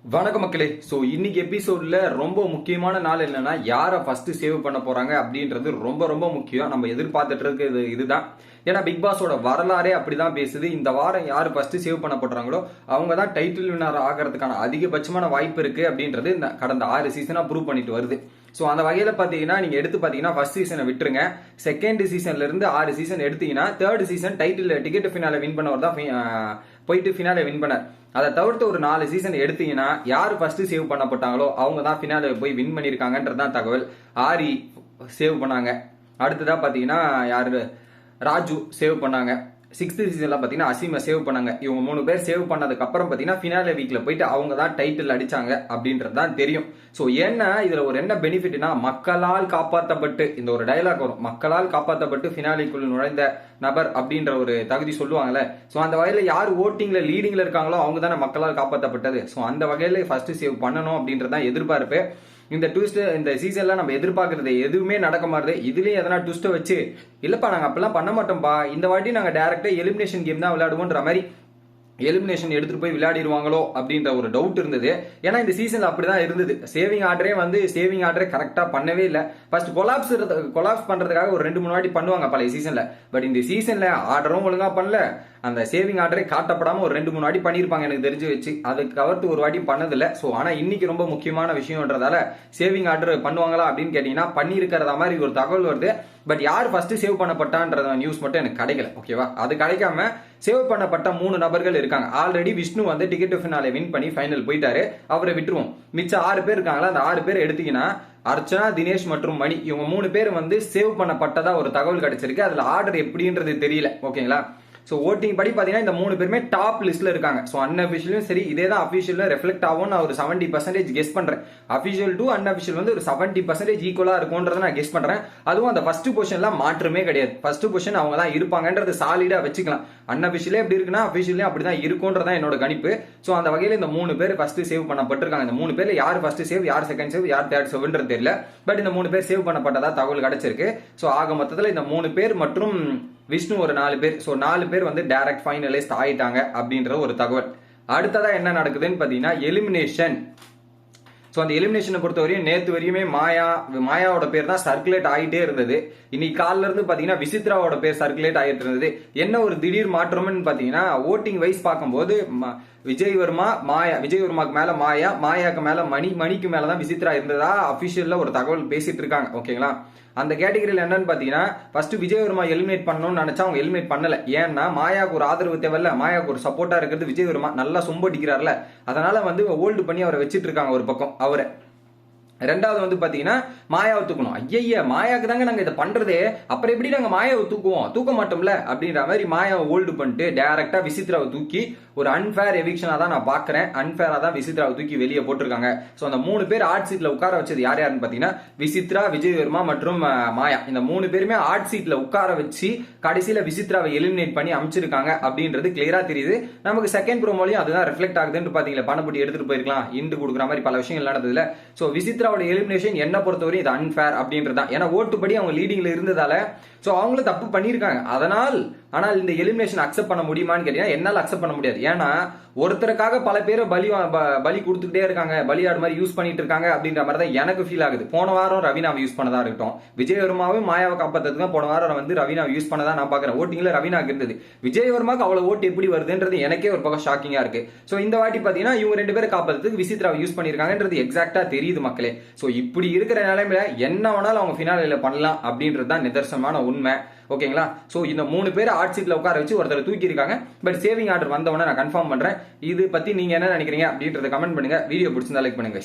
வணக்கம் மக்களே. ஸோ இன்னைக்கு எபிசோட்ல ரொம்ப முக்கியமான நாள் என்னன்னா, யாரை ஃபர்ஸ்ட் சேவ் பண்ண போறாங்க அப்படின்றது ரொம்ப ரொம்ப முக்கியம். நம்ம எதிர்பார்த்துட்டு இருக்கிறது இதுதான். ஏன்னா பிக் பாஸோட வரலாறே அப்படிதான் பேசுது. இந்த வாரம் யாரு ஃபர்ஸ்ட் சேவ் பண்ண போறாங்களோ அவங்க தான் டைட்டில் வின்னர் ஆகிறதுக்கான அதிகபட்சமான வாய்ப்பு இருக்கு அப்படின்றது இந்த கடந்த 6 சீசனா ப்ரூவ் பண்ணிட்டு வருது. ஸோ அந்த வகையில பாத்தீங்கன்னா நீங்க எடுத்து பாத்தீங்கன்னா ஃபர்ஸ்ட் சீசனை விட்டுருங்க. செகண்ட் சீசன்ல இருந்து 6 சீசன் எடுத்தீங்கன்னா third season title ticket ஃபினால win பண்ணவர் தான் போயிட்டு ஃபினால வின் பண்ணார். அதை தவிர்த்து ஒரு 4 சீசன் எடுத்தீங்கன்னா யாரு ஃபர்ஸ்ட் சேவ் பண்ணப்பட்டாங்களோ அவங்க தான் ஃபினால போய் வின் பண்ணிருக்காங்கன்றதான் தகவல். ஆரி சேவ் பண்ணாங்க. அடுத்ததா பாத்தீங்கன்னா யாரு, ராஜு சேவ் பண்ணாங்க. 6th சீசன்ல பாத்தீங்கன்னா அசீமை சேவ் பண்ணாங்க. இவங்க 3 பேர் சேவ் பண்ணதுக்கு அப்புறம் பாத்தீங்கன்னா ஃபினாலே வீக்ல போயிட்டு அவங்க தான் டைட்டில் அடிச்சாங்க அப்படின்றது தான் தெரியும். சோ என்ன இதுல ஒரு என்ன பெனிஃபிட்னா, மக்களால் காப்பாற்றப்பட்டு, இந்த ஒரு டயலாக் வரும், மக்களால் காப்பாற்றப்பட்டு ஃபினாலேக்குள் நுழைந்த நபர் அப்படின்ற ஒரு தகுதி சொல்லுவாங்கல்ல. சோ அந்த வகையில யார் ஓட்டிங்ல லீடிங்ல இருக்காங்களோ அவங்க தானே மக்களால் காப்பாற்றப்பட்டது. சோ அந்த வகையில ஃபர்ஸ்ட் சேவ் பண்ணணும் அப்படின்றதான் எதிர்பார்ப்பு. இந்த ட்விஸ்ட் இந்த சீசன்ல நம்ம எதிர்பார்க்கறது எதுவுமே நடக்க மாறுது. இதுலயும் எதனா ட்விஸ்ட வச்சு இல்லப்பா நாங்க அப்பெல்லாம் பண்ண மாட்டோம்பா, இந்த வாட்டி நாங்க டைரக்டா எலிமினேஷன் கேம் தான் விளையாடுவோன்ற மாதிரி எலிமினேஷன் எடுத்துட்டு போய் விளையாடிடுவாங்களோ அப்படின்ற ஒரு டவுட் இருந்தது. ஏன்னா இந்த சீசன்ல அப்படிதான் இருந்தது. சேவிங் ஆர்டரே கரெக்டா பண்ணவே இல்லை. ஃபர்ஸ்ட் கொலாப்ஸ் பண்றதுக்காக ஒரு 2-3 வாட்டி பண்ணுவாங்க பழைய சீசன்ல. பட் இந்த சீசன்ல ஆர்டரும் ஒழுங்கா பண்ணல, அந்த சேவிங் ஆர்டரே காட்டப்படாம ஒரு 2-3 வாட்டி பண்ணிருப்பாங்க எனக்கு தெரிஞ்சு வச்சு. அதுக்கு கவர்த்து ஒரு வாட்டி பண்ணதில்ல. சோ ஆனா இன்னைக்கு ரொம்ப முக்கியமான விஷயம்ன்றதால சேவிங் ஆர்டர் பண்ணுவாங்களா அப்படின்னு கேட்டீங்கன்னா பண்ணி இருக்கிறதா மாதிரி ஒரு தகவல் வருது. பட் யார் ஃபர்ஸ்ட் சேவ் பண்ணப்பட்டான்ற நியூஸ் மட்டும் எனக்கு கிடைக்கல. ஓகேவா, அது கிடைக்காம சேவ் பண்ணப்பட்ட 3 நபர்கள் இருக்காங்க. ஆல்ரெடி விஷ்ணு வந்து டிக்கெட் ஃபினாலே வின் பண்ணி ஃபைனல் போயிட்டாரு, அவரை விட்டுருவோம். மிச்சம் 6 பேர் இருக்காங்களா, அந்த 6 பேர் எடுத்தீங்கன்னா அர்ச்சனா, தினேஷ் மற்றும் மணி, இவங்க 3 பேர் வந்து சேவ் பண்ணப்பட்டதா ஒரு தகவல் கிடைச்சிருக்கு. அதுல ஆர்டர் எப்படின்றது தெரியல. ஓகேங்களா, சோ ஓட்டிங் படி பாத்தீங்கன்னா இந்த 3 பேருமே டாப் லிஸ்ட்ல இருக்காங்க. சோ அன்அபிஷியலும் சரி, இதே தான் அபிஷியலும் ரெஃப்ளெக்ட் ஆகும். நான் ஒரு 70% கெஸ் பண்றேன். அபிஷியல் டு அன்அபிஷியல் வந்து ஒரு 70% ஈக்குவலா இருக்கும்ன்றத நான் கெஸ் பண்றேன். அதுவும் அந்த ஃபர்ஸ்ட் பொசிஷன்ல மாற்றமே கிடையாது. ஃபர்ஸ்ட் பொசிஷன் அவங்க தான் இருப்பாங்கன்றது சாலிடா வச்சுக்கலாம். அன்அபிஷியலே எப்படி இருக்குன்னா அபிஷியலே அப்படிதான் இருக்கும்ன்றதான் என்னோட கணிப்பு. சோ அந்த வகையில இந்த 3 பேர் ஃபர்ஸ்ட் சேவ் பண்ணப்பட்டிருக்காங்க. இந்த 3 பேர்ல யார் ஃபர்ஸ்ட் சேவ், யார் செகண்ட் சேவ், யார் தேர்ட் சேவ்ன்றது தெரியல. பட் இந்த 3 பேர் சேவ் பண்ணப்பட்டதா தகவல் கிடைச்சிருக்கு. சோ ஆக மொத்தத்துல இந்த 3 பேர் மற்றும் விஷ்ணு ஒரு 4 பேர், சோ 4 பேர் வந்து டைரக்ட் ஃபைனலிஸ்ட் ஆயிட்டாங்க அப்படின்ற ஒரு தகவல். அடுத்ததா என்ன நடக்குதுன்னு பாத்தீங்கன்னா எலிமினேஷன். சோ அந்த எலிமினேஷனை பொறுத்தவரையும் நேத்து வரையுமே மாயாவோட பேர் தான் சர்க்குலேட் ஆகிட்டே இருந்தது. இன்னைக்கு காலில இருந்து பாத்தீங்கன்னா விசித்ராவோட பேர் சர்க்குலேட் ஆகிட்டு இருந்தது. என்ன ஒரு திடீர் மாற்றம்னு பாத்தீங்கன்னா ஓட்டிங் வைஸ் பார்க்கும்போது விஜயவர்மாக்கு மேல மாயாக்கு மேல மணிக்கு மேலதான் விசித்ரா இருந்ததா அபிஷியல்ல ஒரு தகவல் பேசிட்டு இருக்காங்க. ஓகேங்களா, அந்த கேட்டகரியில் என்னன்னு பாத்தீங்கன்னா ஃபர்ஸ்ட் விஜயவர்மா எலிமினேட் பண்ணணும்னு நினைச்சா அவங்க எலிமினேட் பண்ணல. ஏன்னா மாயாவுக்கு ஒரு ஆதரவு தேவையில்ல, மாயாவுக்கு ஒரு சப்போர்ட்டா இருக்கிறது விஜயவர்மா நல்லா சொம்படிக்கிறார்ல, அதனால வந்து ஹோல்டு பண்ணி அவரை வச்சிட்டு இருக்காங்க ஒரு பக்கம் அவரை. ரெண்டாவது வந்து பாத்தீங்கன்னா மாயாவை தூக்கணும். ஐயா மாயாவுக்கு தாங்க நாங்க இதை பண்றதே, அப்புறம் எப்படி நாங்க மாயாவை தூக்க மாட்டோம்ல அப்படின்ற மாதிரி மாயாவை ஹோல்டு பண்ணிட்டு டைரக்டா விசித்ராவை தூக்கி ஒரு அன்ஃபேர் எவிக்ஷனா தான் நான் பாக்குறேன். அன்ஃபேரா தான் விசித்ராவை தூக்கி வெளியே போட்டிருக்காங்க. சோ அந்த 3 பேர் ஆட் சீட்ல உட்கார வச்சது யாருன்னு பாத்தீங்கன்னா விசித்ரா, விஜயவர்மா மற்றும் மாயா. இந்த 3 பேருமே ஆட் சீட்ல உட்கார வச்சு கடைசியில விசித்ராவை எலிமினேட் பண்ணி அமைச்சிருக்காங்க அப்படின்றது கிளியரா தெரியுது. நமக்கு செகண்ட் ப்ரோமோலையும் அதுதான் ரிஃப்ளெக்ட் ஆகுதுன்னு பாத்தீங்களா. பணப்பட்டி எடுத்துட்டு போயிருக்கலாம், இண்டு கொடுக்குற மாதிரி பல விஷயங்கள் நடந்ததுல. சோ விசித்ரா எலிமினேஷன் என்ன பொறுத்தவரை இது அன்ஃபேர் அப்படின்றதான். ஏன்னா ஓட்டுப்படி அவங்க லீடிங்ல இருந்ததால சோ அவங்களும் தப்பு பண்ணிருக்காங்க. ஆனால் இந்த எலிமினேஷன் அக்செப்ட் பண்ண முடியுமான்னு கேட்டீங்கன்னா என்னால அக்செப்ட் பண்ண முடியாது. ஏன்னா ஒருத்தருக்காக பல பேர் பலி கொடுத்துக்கிட்டே இருக்காங்க, பலியாடு மாதிரி யூஸ் பண்ணிட்டு இருக்காங்க அப்படின்ற மாதிரி தான் எனக்கு ஃபீல் ஆகுது. போன வாரம் ரவீனாவை யூஸ் பண்ணதா இருக்கட்டும், விஜயவர்மாவும் மாயாவை காப்பாத்துறதுக்கு போன வாரம் வந்து ரவீனாவை யூஸ் பண்ணதா நான் பாக்குறேன். ஓட்டிங்ல ரவீனாக்கு இருந்தது, விஜயவர்மாக்கு அவ்வளவு ஓட்டு எப்படி வருதுன்றது எனக்கே ஒரு பக்கம் ஷாக்கிங்கா இருக்கு. சோ இந்த வாட்டி பாத்தீங்கன்னா இவங்க 2 பேரும் காப்பாத்துறதுக்கு விசித்ராவை யூஸ் பண்ணிருக்காங்கன்றது எக்ஸாக்டா தெரியுது மக்களே. சோ இப்படி இருக்கிற நிலைமையில என்ன வேணாலும் அவங்க ஃபினாலில பண்ணலாம் அப்படின்றது தான் நிதர்சனமான உண்மை. ஓகேங்களா, சோ இந்த 3 பேர் ஆட் சீட்ல உட்கார வச்சு ஒருத்தர் தூக்கி இருக்காங்க. பட் சேவிங் ஆர்டர் வந்தவொடனே நான் கன்ஃபார்ம் பண்றேன். இது பத்தி நீங்க என்ன நினைக்கிறீங்க அப்படின்றத கமெண்ட் பண்ணுங்க. வீடியோ பிடிச்சிருந்தா லைக் பண்ணுங்க.